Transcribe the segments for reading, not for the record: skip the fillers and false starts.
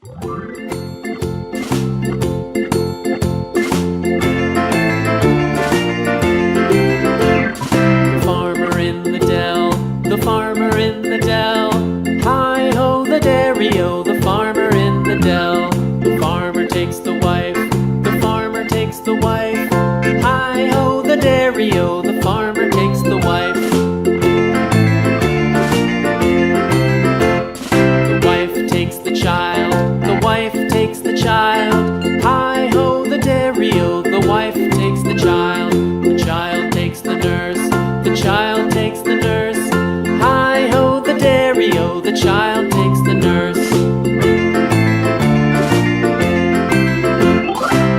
The farmer in the dell. Hi-ho, the dairy-o, the farmer in the dell. The farmer takes the wife, the farmer takes the wife. Hi-ho, the dairy-o, the farmer takes the wife. The wife takes the child, the wife takes the child. Hi-ho, the dairy-o, the wife takes the child. The child takes the nurse, the child takes the nurse. Hi-ho, the dairy-o, the child takes the nurse.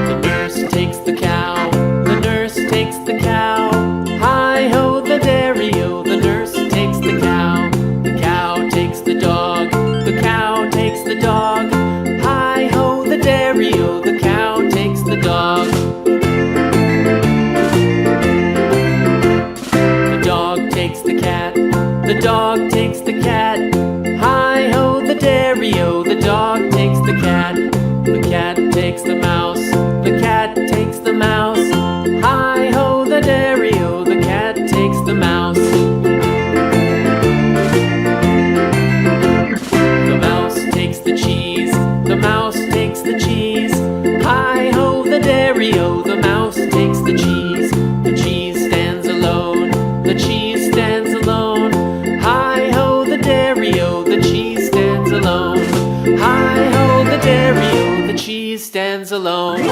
The nurse takes the cow, the nurse takes the cow. Hi-ho, the dairy-o, the nurse takes the cow. The cow takes the dog, the cow takes the dog. Hi-ho, the dairy-o, the cow takes the dog. The dog takes the cat, the dog takes the cat. Hi-ho, the dairy-o, the dog takes the cat. The cat takes the mouse, the cat takes the mouse. Hi-ho, the dairy-o, the cat takes the mouse. The mouse takes the cheese, the mouse takes the cheese. Hi-ho, the dairy-o, the mouse takes the cheese. The cheese stands alone, the cheese stands alone. Hi-ho, the dairy-o, the cheese stands alone. Hi-ho, the dairy-o, the cheese stands alone.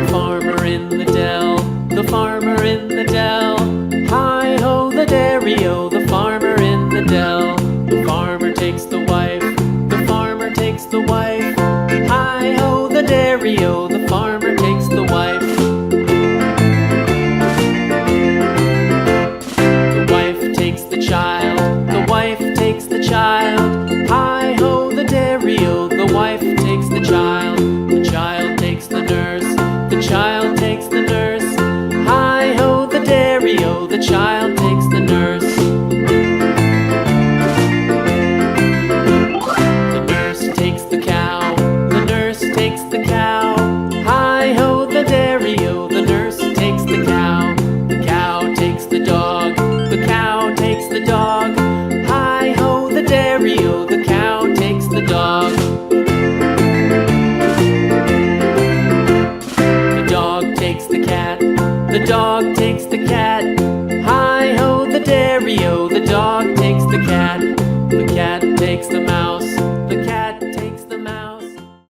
The farmer in the dell, the farmer in the dell. Hi-ho, the dairy-o, the farmer in the dell. The farmer takes the wife, the farmer takes the wife. Hi-ho, the dairy-o, the farmer takes the wife. The wife takes the child, the wife takes the child. Hi-ho, the dairy-o, the wife takes the child. The child takes the nurse, the child takes the nurse. Hi-ho, the dairy-o, the child takes the nurse. The nurse takes the cow, the nurse takes the cow. Hi-ho, the dairy-o, the nurse takes the cow. The cow takes the dog, the cow takes the dog. Hi-ho, the dairy-o, the cow takes the dog. The dog takes the cat, the dog takes the cat.